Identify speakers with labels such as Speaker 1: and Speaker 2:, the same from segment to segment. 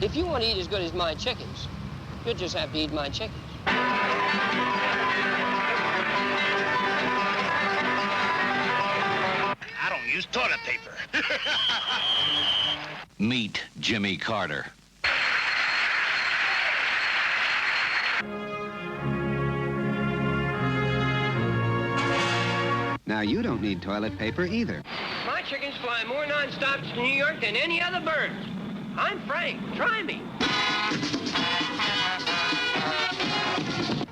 Speaker 1: If you want to eat as good as my chickens, you'll just have to eat my chickens.
Speaker 2: I don't use toilet paper.
Speaker 3: Meet Jimmy Carter.
Speaker 4: Now, you don't need toilet paper either.
Speaker 1: My chickens fly more non-stops to New York than any other bird. I'm Frank. Try me.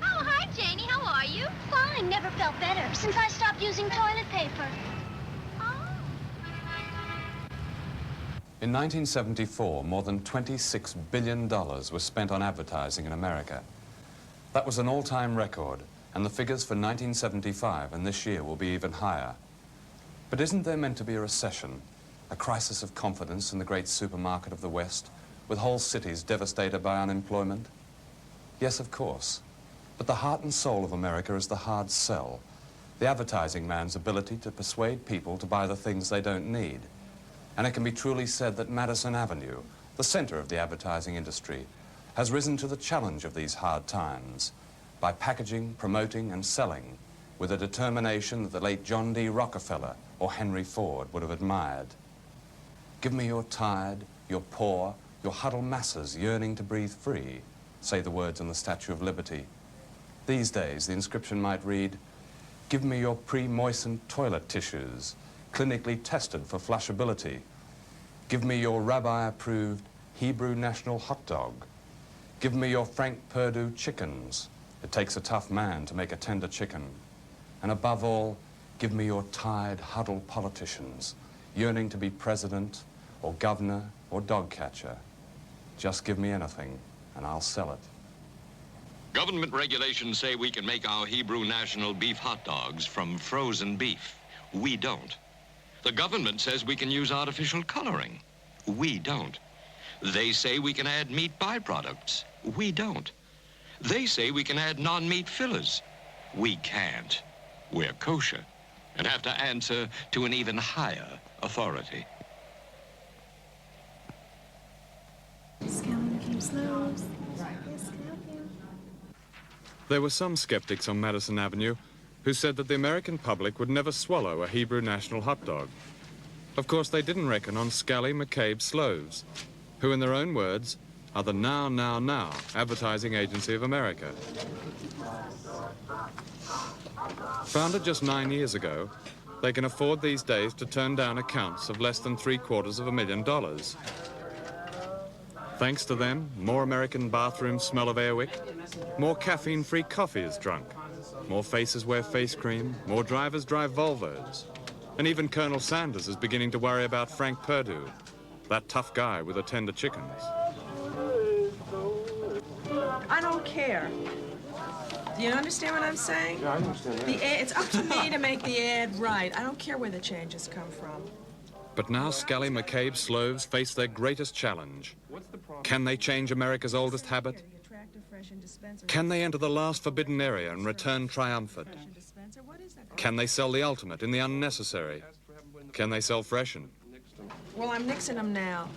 Speaker 5: Oh, hi, Janie. How are you? Fine. Never felt better since I stopped using toilet paper.
Speaker 6: In 1974, more than $26 billion was spent on advertising in America. That was an all-time record, and the figures for 1975 and this year will be even higher. But isn't there meant to be a recession, a crisis of confidence in the great supermarket of the West, with whole cities devastated by unemployment? Yes, of course. But the heart and soul of America is the hard sell, the advertising man's ability to persuade people to buy the things they don't need. And it can be truly said that Madison Avenue, the center of the advertising industry, has risen to the challenge of these hard times by packaging, promoting, and selling with a determination that the late John D. Rockefeller or Henry Ford would have admired. Give me your tired, your poor, your huddled masses yearning to breathe free, say the words on the Statue of Liberty. These days, the inscription might read, give me your pre-moistened toilet tissues, clinically tested for flushability. Give me your rabbi-approved Hebrew national hot dog. Give me your Frank Perdue chickens. It takes a tough man to make a tender chicken. And above all, give me your tired, huddled politicians, yearning to be president or governor or dog catcher. Just give me anything, and I'll sell it.
Speaker 7: Government regulations say we can make our Hebrew national beef hot dogs from frozen beef. We don't. The government says we can use artificial coloring. We don't. They say we can add meat byproducts. We don't. They say we can add non-meat fillers. We can't. We're kosher and have to answer to an even higher authority.
Speaker 6: There were some skeptics on Madison Avenue who said that the American public would never swallow a Hebrew national hot dog. Of course, they didn't reckon on Scally McCabe Sloves, who, in their own words, are the now advertising agency of America. Founded just 9 years ago, they can afford these days to turn down accounts of less than $750,000. Thanks to them, more American bathrooms smell of Airwick, more caffeine-free coffee is drunk, more faces wear face cream, more drivers drive Volvos, and even Colonel Sanders is beginning to worry about Frank Perdue, that tough guy with the tender chickens.
Speaker 8: I don't care. Do you understand what I'm saying?
Speaker 9: Yeah, I understand that.
Speaker 8: It's up to me to make the ad right. I don't care where the changes come from.
Speaker 6: But now Scally McCabe Sloves face their greatest challenge. Can they change America's oldest habit? Can they enter the last forbidden area and return triumphant? Can they sell the ultimate in the unnecessary? Can they sell freshen?
Speaker 8: Well, I'm nixing them now.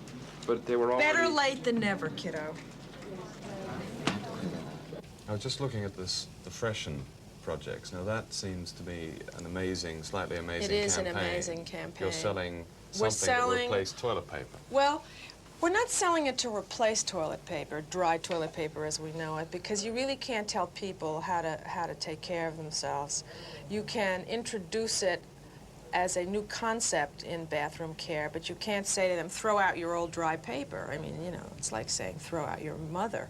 Speaker 9: But they were already...
Speaker 8: Better late than never, kiddo.
Speaker 6: I was just looking at the freshen projects. Now that seems to be an amazing, slightly amazing campaign.
Speaker 8: It is an amazing campaign.
Speaker 6: You're selling something that replaced toilet paper.
Speaker 8: Well, we're not selling it to replace toilet paper, dry toilet paper as we know it, because you really can't tell people how to take care of themselves. You can introduce it as a new concept in bathroom care, but you can't say to them, throw out your old dry paper. I mean, you know, it's like saying throw out your mother,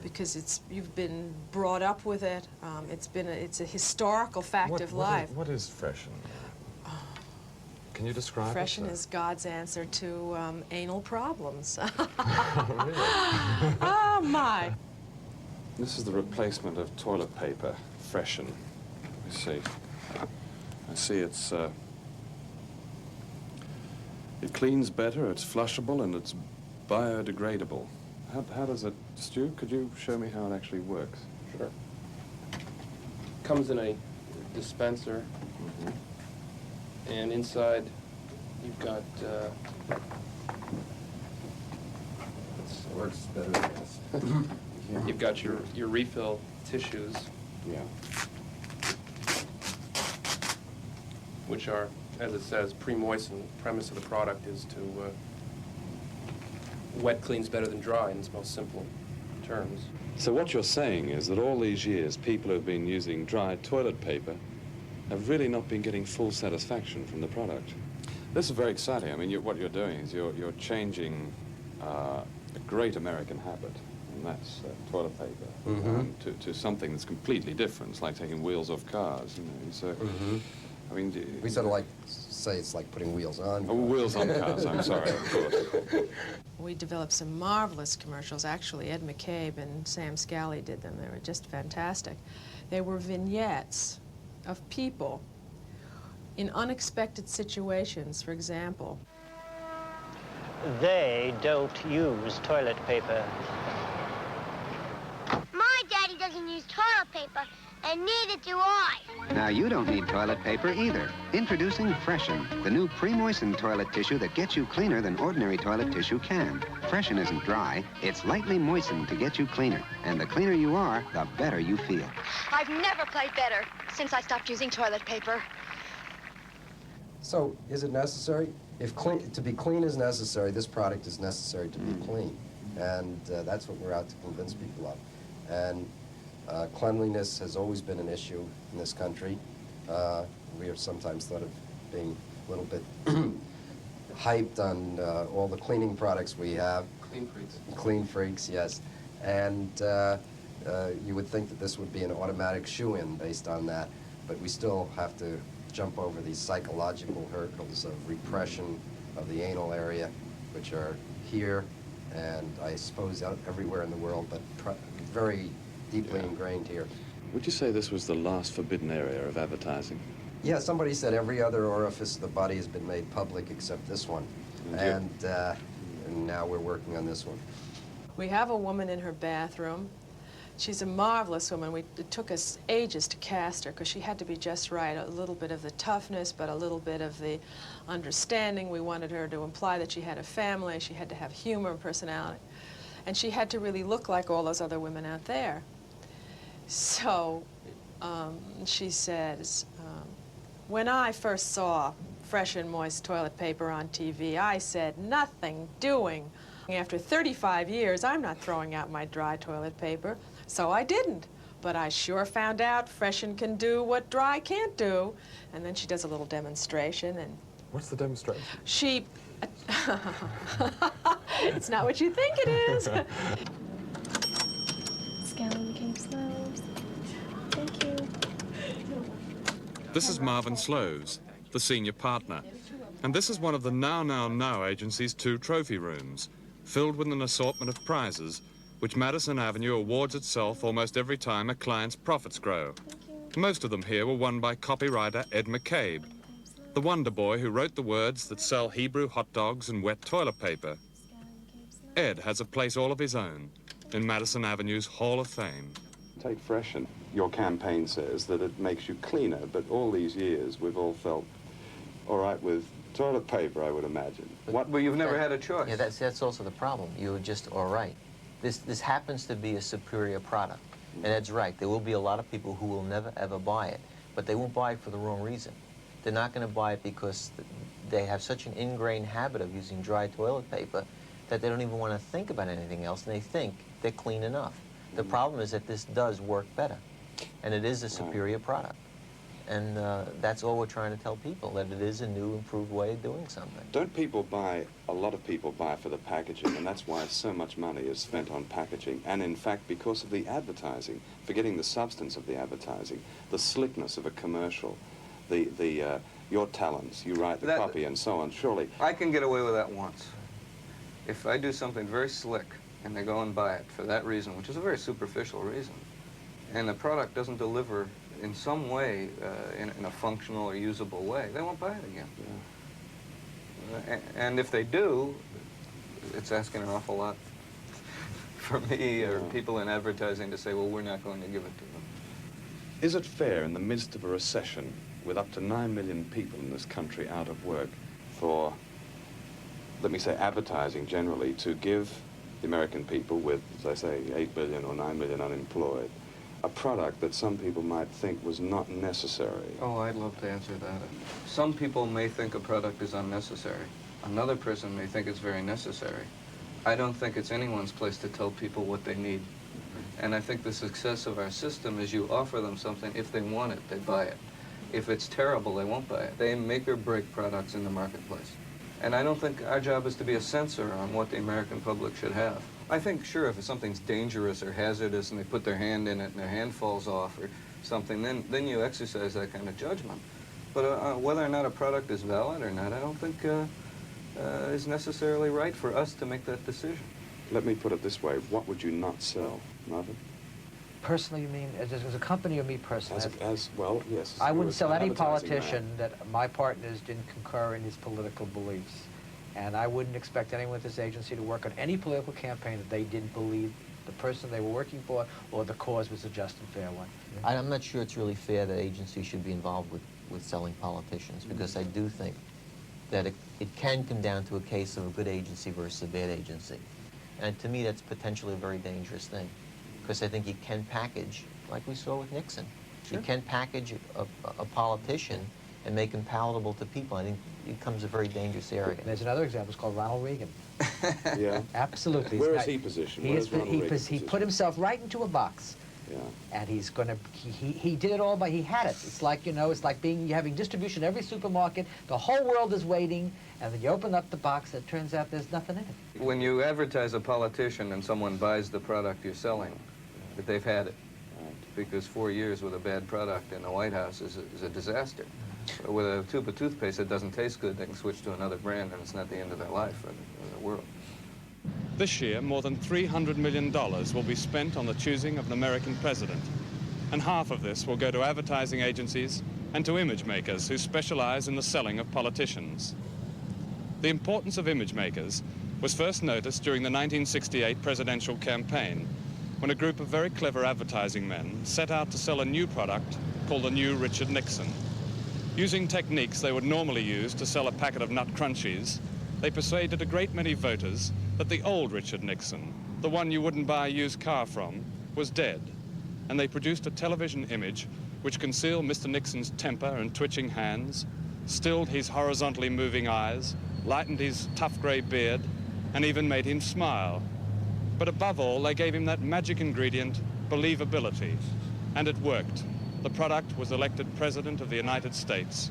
Speaker 8: because you've been brought up with it. It's a historical fact of life.
Speaker 6: What is freshen? Can you describe it?
Speaker 8: Freshen is God's answer to anal problems.
Speaker 6: Really?
Speaker 8: Oh, my.
Speaker 6: This is the replacement of toilet paper, freshen. Let me see. I see it cleans better, it's flushable, and it's biodegradable. How does it, Stu, could you show me how it actually works?
Speaker 9: Sure. Comes in a dispenser, and inside you've got, let's see,
Speaker 10: works better than this.
Speaker 9: You've got your refill tissues,
Speaker 10: Yeah.
Speaker 9: which are, as it says, pre-moistened. The premise of the product is to wet cleans better than dry in its most simple terms.
Speaker 6: So what you're saying is that all these years, people who've been using dry toilet paper have really not been getting full satisfaction from the product. This is very exciting. I mean, what you're doing is you're changing a great American habit, and that's toilet paper, to something that's completely different. It's like taking wheels off cars, you know. So, I mean,
Speaker 10: We sort of like say it's like putting wheels on.
Speaker 6: oh, wheels on cars. I'm sorry, of course.
Speaker 8: We developed some marvelous commercials. Actually, Ed McCabe and Sam Scally did them. They were just fantastic. They were vignettes of people in unexpected situations. For example,
Speaker 11: They don't use toilet paper.
Speaker 5: My daddy doesn't use toilet paper, and neither do I.
Speaker 4: Now you don't need toilet paper either. Introducing Freshen, the new pre-moistened toilet tissue that gets you cleaner than ordinary toilet tissue can. Freshen isn't dry, it's lightly moistened to get you cleaner. And the cleaner you are, the better you feel.
Speaker 5: I've never played better since I stopped using toilet paper.
Speaker 10: So, is it necessary? If to be clean is necessary, this product is necessary to be clean. And that's what we're out to convince people of. And cleanliness has always been an issue in this country. We are sometimes thought of being a little bit hyped on all the cleaning products we have.
Speaker 9: Clean freaks.
Speaker 10: Clean freaks, yes. And you would think that this would be an automatic shoo-in based on that, but we still have to jump over these psychological hurdles of repression of the anal area, which are here, and I suppose everywhere in the world, but very deeply ingrained here.
Speaker 6: Would you say this was the last forbidden area of advertising?
Speaker 10: Yeah, somebody said every other orifice of the body has been made public except this one. And now we're working on this one.
Speaker 8: we have a woman in her bathroom. She's a marvelous woman. It took us ages to cast her because she had to be just right. A little bit of the toughness, but a little bit of the understanding. We wanted her to imply that she had a family. She had to have humor and personality. And she had to really look like all those other women out there. So she says, when I first saw fresh and moist toilet paper on TV, I said, nothing doing. After 35 years, I'm not throwing out my dry toilet paper. So I didn't, but I sure found out Freshen can do what dry can't do. And then she does a little demonstration, and...
Speaker 6: What's the demonstration?
Speaker 8: She... It's not what you think it is.
Speaker 12: Scaling became slows. Thank you.
Speaker 6: This is Marvin Sloves, the senior partner. And this is one of the Now agency's 2 trophy rooms, filled with an assortment of prizes, which Madison Avenue awards itself almost every time a client's profits grow. Most of them here were won by copywriter Ed McCabe, the wonder boy who wrote the words that sell Hebrew hot dogs and wet toilet paper. Ed has a place all of his own in Madison Avenue's Hall of Fame.
Speaker 13: Take Freshen. Your campaign says that it makes you cleaner, but all these years we've all felt all right with toilet paper, I would imagine.
Speaker 14: Well, you've never had a choice.
Speaker 15: Yeah, that's also the problem. You were just all right. This happens to be a superior product. And Ed's right. There will be a lot of people who will never, ever buy it. But they won't buy it for the wrong reason. They're not going to buy it because they have such an ingrained habit of using dry toilet paper that they don't even want to think about anything else, and they think they're clean enough. The problem is that this does work better, and it is a superior product. And that's all we're trying to tell people, that it is a new, improved way of doing something.
Speaker 13: Don't people buy, a lot of people buy for the packaging, and that's why so much money is spent on packaging. And in fact, because of the advertising, forgetting the substance of the advertising, the slickness of a commercial, your talents, you write the copy and so on, surely.
Speaker 14: I can get away with that once. If I do something very slick, and they go and buy it for that reason, which is a very superficial reason, and the product doesn't deliver in some way, in a functional or usable way, they won't buy it again. Yeah. And if they do, it's asking an awful lot for me or people in advertising to say, well, we're not going to give it to them.
Speaker 6: Is it fair in the midst of a recession with up to 9 million people in this country out of work for, let me say, advertising generally, to give
Speaker 13: the American people with, as I say, 8 million or 9 million unemployed, a product that some people might think was not necessary?
Speaker 14: Oh, I'd love to answer that. Some people may think a product is unnecessary. Another person may think it's very necessary. I don't think it's anyone's place to tell people what they need. And I think the success of our system is you offer them something. If they want it, they buy it. If it's terrible, they won't buy it. They make or break products in the marketplace. And I don't think our job is to be a censor on what the American public should have. I think, sure, if something's dangerous or hazardous and they put their hand in it and their hand falls off or something, then you exercise that kind of judgment. But whether or not a product is valid or not, I don't think is necessarily right for us to make that decision.
Speaker 13: Let me put it this way. What would you not sell, Marvin?
Speaker 16: Personally, you mean as a company or me personally?
Speaker 13: Well, yes.
Speaker 16: I wouldn't sell any politician that my partners didn't concur in his political beliefs. And I wouldn't expect anyone at this agency to work on any political campaign that they didn't believe the person they were working for or the cause was a just and fair one.
Speaker 15: I'm not sure it's really fair that agencies should be involved with selling politicians, because I do think that it can come down to a case of a good agency versus a bad agency. And to me, that's potentially a very dangerous thing, because I think you can package, like we saw with Nixon. Sure. You can package a politician and make him palatable to people. I think it becomes a very dangerous area.
Speaker 16: And there's another example, it's called Ronald Reagan.
Speaker 13: Yeah?
Speaker 16: Absolutely.
Speaker 13: Where is he positioned?
Speaker 16: He put himself right into a box.
Speaker 13: Yeah.
Speaker 16: And he's going to, he did it all by, he had it. It's like, you know, it's like having distribution in every supermarket. The whole world is waiting, and then you open up the box, and it turns out there's nothing in it.
Speaker 14: When you advertise a politician and someone buys the product you're selling, that they've had it. Because 4 years with a bad product in the White House is a disaster. With a tube of toothpaste that doesn't taste good, they can switch to another brand, and it's not the end of their life or the world.
Speaker 6: This year, more than $300 million will be spent on the choosing of an American president. And half of this will go to advertising agencies and to image makers who specialize in the selling of politicians. The importance of image makers was first noticed during the 1968 presidential campaign, when a group of very clever advertising men set out to sell a new product called the new Richard Nixon. Using techniques they would normally use to sell a packet of Nut Crunchies, they persuaded a great many voters that the old Richard Nixon, the one you wouldn't buy a used car from, was dead. And they produced a television image which concealed Mr. Nixon's temper and twitching hands, stilled his horizontally moving eyes, lightened his tough gray beard, and even made him smile. But above all, they gave him that magic ingredient, believability. And it worked. The product was elected President of the United States.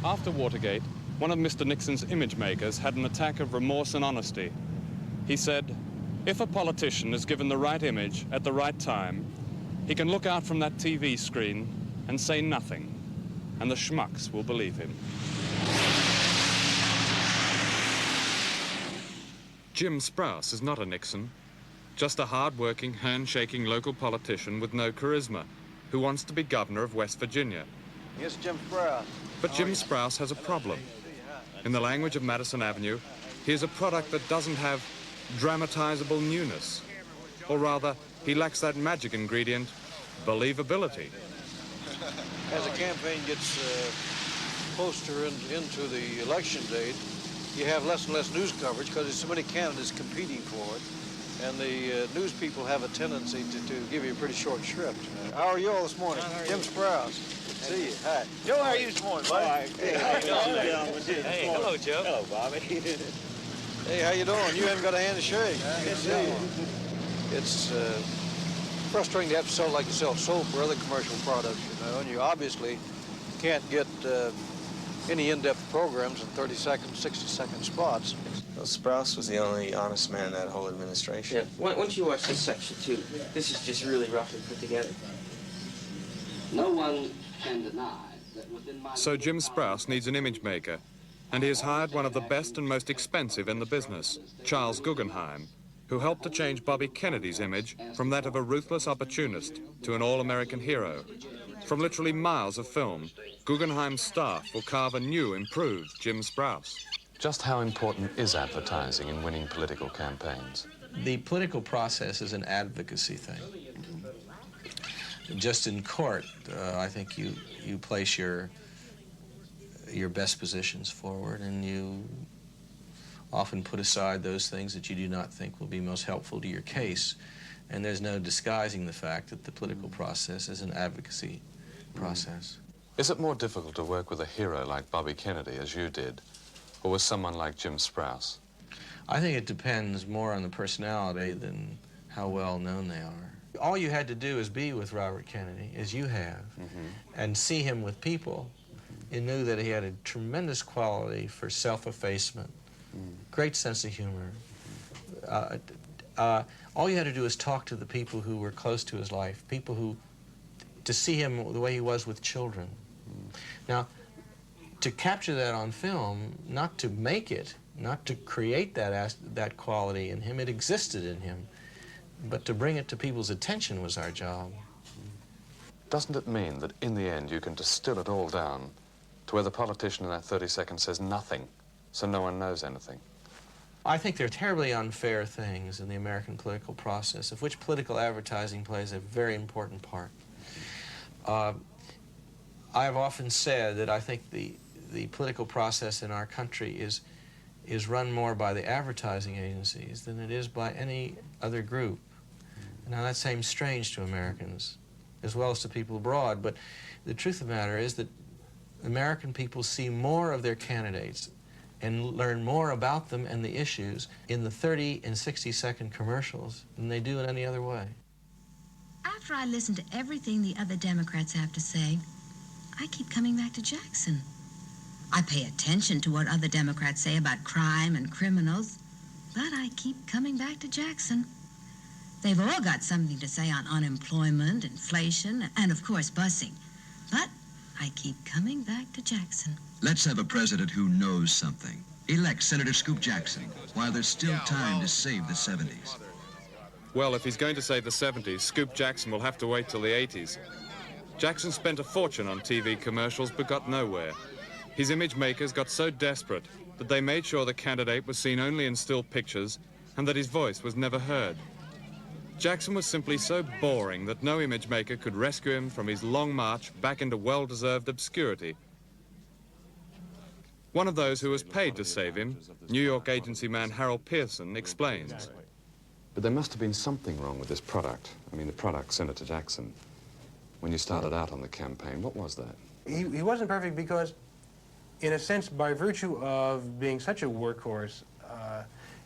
Speaker 6: After Watergate, one of Mr. Nixon's image makers had an attack of remorse and honesty. He said, if a politician is given the right image at the right time, he can look out from that TV screen and say nothing, and the schmucks will believe him. Jim Sprouse is not a Nixon, just a hard-working, hand-shaking local politician with no charisma, who wants to be governor of West Virginia.
Speaker 17: Yes, Jim Sprouse.
Speaker 6: But Jim Sprouse has a problem. In the language of Madison Avenue, he is a product that doesn't have dramatizable newness. Or rather, he lacks that magic ingredient, believability.
Speaker 17: As a campaign gets closer into the election date, you have less and less news coverage because there's so many candidates competing for it. And the news people have a tendency to give you a pretty short shrift. How are you all this morning? Jim Sprouse. Good to see you. Hi. Joe, how are you this morning, buddy? Hey, how you doing? Hey, hello, Joe. Hello, Bobby. Hey, how you doing? You haven't got a hand to shake. Good to see you. It's frustrating to have to sell like you sell soap or other commercial products, you know, and you obviously can't get any in-depth programs in 30-second, 60-second spots.
Speaker 18: Well, Sprouse was the only honest man in that whole administration.
Speaker 19: Yeah, once you watch this section, too, this is just really roughly put together.
Speaker 20: No one can deny that within my...
Speaker 6: So Jim Sprouse needs an image maker, and he has hired one of the best and most expensive in the business, Charles Guggenheim, who helped to change Bobby Kennedy's image from that of a ruthless opportunist to an all-American hero. From literally miles of film, Guggenheim's staff will carve a new, improved Jim Sprouse. Just how important is advertising in winning political campaigns?
Speaker 21: The political process is an advocacy thing. Just in court, I think you place your best positions forward, and you often put aside those things that you do not think will be most helpful to your case. And there's no disguising the fact that the political process is an advocacy process.
Speaker 6: Is it more difficult to work with a hero like Bobby Kennedy, as you did, or with someone like Jim Sprouse?
Speaker 21: I think it depends more on the personality than how well known they are. All you had to do is be with Robert Kennedy, as you have, and see him with people. You knew that he had a tremendous quality for self-effacement, great sense of humor. All you had to do is talk to the people who were close to his life, people who, to see him the way he was with children. Now, to capture that on film, not to make it, not to create that quality in him, it existed in him, but to bring it to people's attention was our job.
Speaker 6: Doesn't it mean that in the end you can distill it all down to where the politician in that 30 seconds says nothing, so no one knows anything?
Speaker 21: I think they're terribly unfair things in the American political process, of which political advertising plays a very important part. I've often said that I think the political process in our country is run more by the advertising agencies than it is by any other group. Now that seems strange to Americans, as well as to people abroad, but the truth of the matter is that American people see more of their candidates and learn more about them and the issues in the 30 and 60-second commercials than they do in any other way.
Speaker 2: After I listen to everything the other Democrats have to say, I keep coming back to Jackson. I pay attention to what other Democrats say about crime and criminals, but I keep coming back to Jackson. They've all got something to say on unemployment, inflation, and of course busing. But I keep coming back to Jackson.
Speaker 22: Let's have a president who knows something. Elect Senator Scoop Jackson while there's still time to save the 70s.
Speaker 23: Well, if he's going to save the 70s, Scoop Jackson will have to wait till the 80s. Jackson spent a fortune on TV commercials but got nowhere. His image makers got so desperate that they made sure the candidate was seen only in still pictures and that his voice was never heard. Jackson was simply so boring that no image maker could rescue him from his long march back into well-deserved obscurity. One of those who was paid to save him, New York agency man Harold Pearson, explains.
Speaker 6: But there must have been something wrong with this product. I mean, the product, Senator Jackson. When you started out on the campaign, what was that?
Speaker 9: He wasn't perfect because, in a sense, by virtue of being such a workhorse,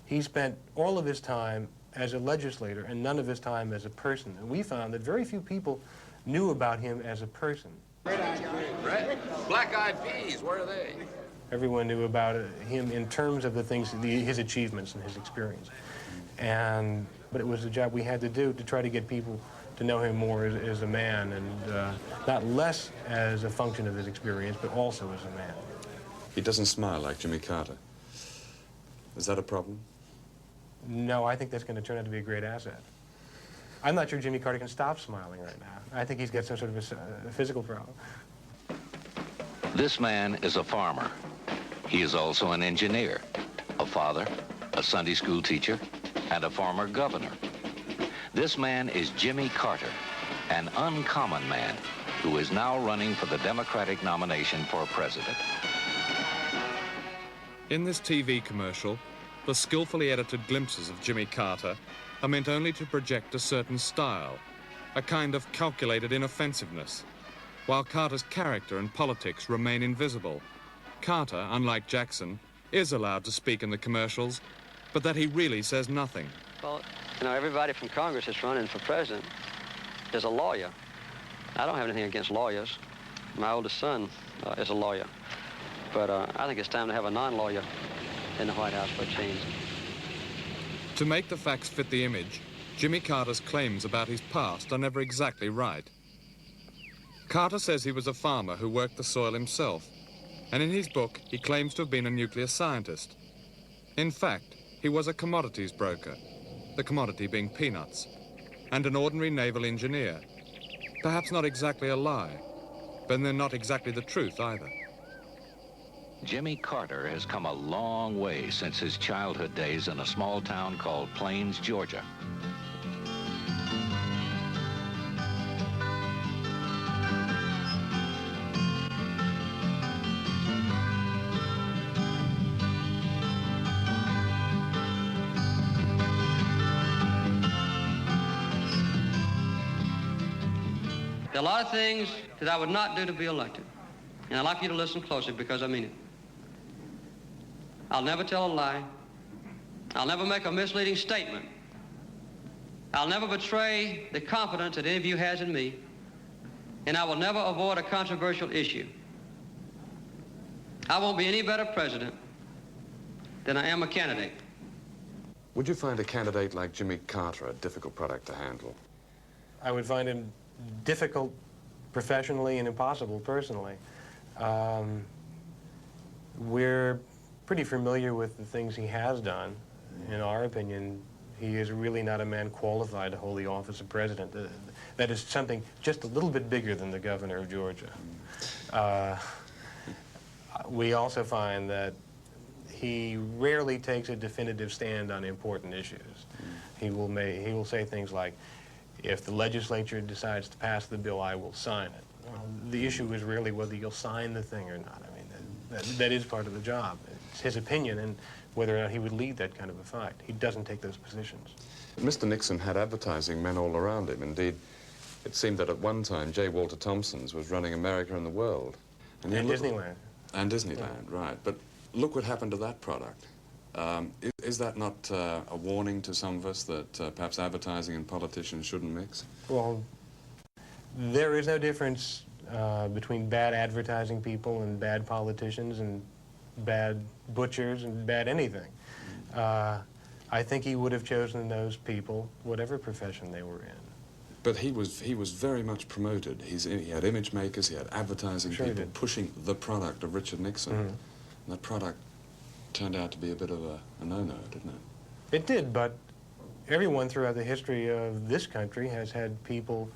Speaker 9: he spent all of his time as a legislator and none of his time as a person. And we found that very few people knew about him as a person.
Speaker 7: Black-eyed peas, where are they?
Speaker 9: Everyone knew about him in terms of the things, his achievements and his experience. But it was a job we had to do to try to get people to know him more as a man and not less as a function of his experience, but also as a man.
Speaker 6: He doesn't smile like Jimmy Carter. Is that a problem?
Speaker 9: No, I think that's going to turn out to be a great asset. I'm not sure Jimmy Carter can stop smiling right now. I think he's got some sort of a physical problem.
Speaker 3: This man is a farmer. He is also an engineer, a father, a Sunday school teacher, and a former governor. This man is Jimmy Carter, an uncommon man who is now running for the Democratic nomination for president.
Speaker 23: In this TV commercial, the skillfully edited glimpses of Jimmy Carter are meant only to project a certain style, a kind of calculated inoffensiveness. While Carter's character and politics remain invisible, Carter, unlike Jackson, is allowed to speak in the commercials, but that he really says nothing.
Speaker 24: Well, you know, everybody from Congress that's running for president is a lawyer. I don't have anything against lawyers. My oldest son is a lawyer. But I think it's time to have a non-lawyer in the White House for a change.
Speaker 23: To make the facts fit the image, Jimmy Carter's claims about his past are never exactly right. Carter says he was a farmer who worked the soil himself, and in his book he claims to have been a nuclear scientist. In fact, he was a commodities broker, the commodity being peanuts, and an ordinary naval engineer. Perhaps not exactly a lie, but they're not exactly the truth either.
Speaker 3: Jimmy Carter has come a long way since his childhood days in a small town called Plains, Georgia.
Speaker 24: There are a lot of things that I would not do to be elected. And I'd like you to listen closely because I mean it. I'll never tell a lie. I'll never make a misleading statement. I'll never betray the confidence that any of you has in me. And I will never avoid a controversial issue. I won't be any better president than I am a candidate.
Speaker 6: Would you find a candidate like Jimmy Carter a difficult product to handle?
Speaker 9: I would find him difficult professionally and impossible personally. We're pretty familiar with the things he has done. In our opinion, he is really not a man qualified to hold the office of president. That is something just a little bit bigger than the governor of Georgia. We also find that he rarely takes a definitive stand on important issues. He will say things like, if the legislature decides to pass the bill, I will sign it. Well, the issue is really whether you'll sign the thing or not. I mean, that is part of the job. It's his opinion and whether or not he would lead that kind of a fight. He doesn't take those positions.
Speaker 6: Mr. Nixon had advertising men all around him. Indeed, it seemed that at one time J. Walter Thompson's was running America and the world.
Speaker 9: And Disneyland.
Speaker 6: And Disneyland, right. But look what happened to that product. Is that not a warning to some of us that perhaps advertising and politicians shouldn't mix?
Speaker 9: Well, there is no difference between bad advertising people and bad politicians and bad butchers and bad anything. I think he would have chosen those people, whatever profession they were in.
Speaker 6: But he was very much promoted. He had image makers, he had advertising people pushing the product of Richard Nixon.
Speaker 9: Mm-hmm.
Speaker 6: And that product turned out to be a bit of a no-no, didn't it?
Speaker 9: It did, but everyone throughout the history of this country has had people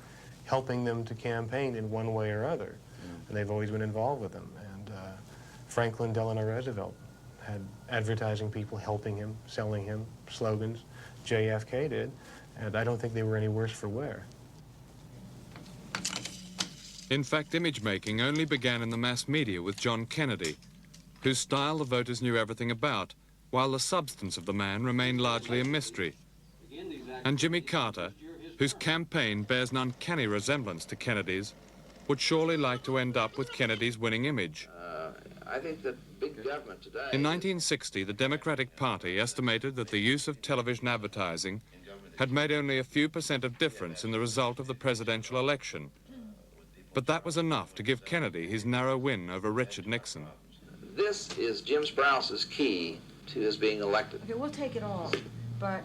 Speaker 9: helping them to campaign in one way or other. Yeah. And they've always been involved with them. And Franklin Delano Roosevelt had advertising people helping him, selling him slogans. JFK did. And I don't think they were any worse for wear.
Speaker 23: In fact, image-making only began in the mass media with John Kennedy, whose style the voters knew everything about, while the substance of the man remained largely a mystery. And Jimmy Carter, whose campaign bears an uncanny resemblance to Kennedy's, would surely like to end up with Kennedy's winning image.
Speaker 20: I think that big government today...
Speaker 23: In 1960, the Democratic Party estimated that the use of television advertising had made only a few % of difference in the result of the presidential election. But that was enough to give Kennedy his narrow win over Richard Nixon.
Speaker 20: This is Jim Sprouse's key to his being elected.
Speaker 1: Okay, we'll take it all, but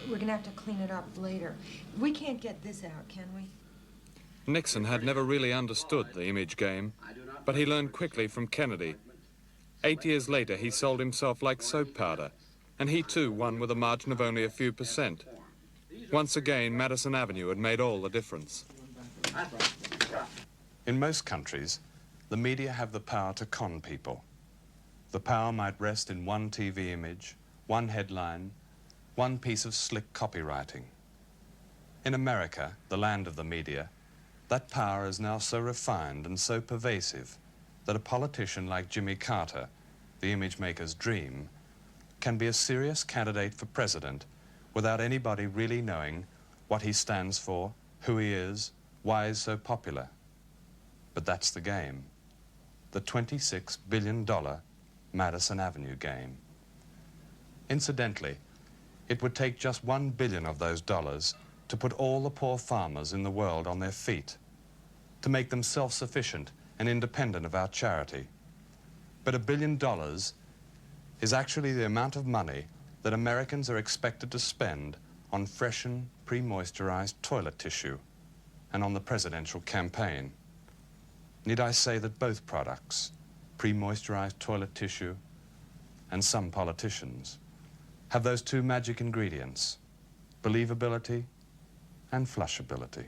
Speaker 1: we're going to have to clean it up later. We can't get this out, can we?
Speaker 23: Nixon had never really understood the image game, but he learned quickly from Kennedy. 8 years later, he sold himself like soap powder, and he too won with a margin of only a few %. Once again, Madison Avenue had made all the difference. In most countries, the media have the power to con people. The power might rest in one TV image, one headline, one piece of slick copywriting. In America, the land of the media, that power is now so refined and so pervasive that a politician like Jimmy Carter, the image maker's dream, can be a serious candidate for president without anybody really knowing what he stands for, who he is, why he's so popular. But that's the game. The $26 billion Madison Avenue game. Incidentally, it would take just $1 billion of those dollars to put all the poor farmers in the world on their feet, to make them self-sufficient and independent of our charity. But $1 billion is actually the amount of money that Americans are expected to spend on freshened, pre-moisturized toilet tissue and on the presidential campaign. Need I say that both products, pre-moisturized toilet tissue and some politicians, have those two magic ingredients, believability and flushability?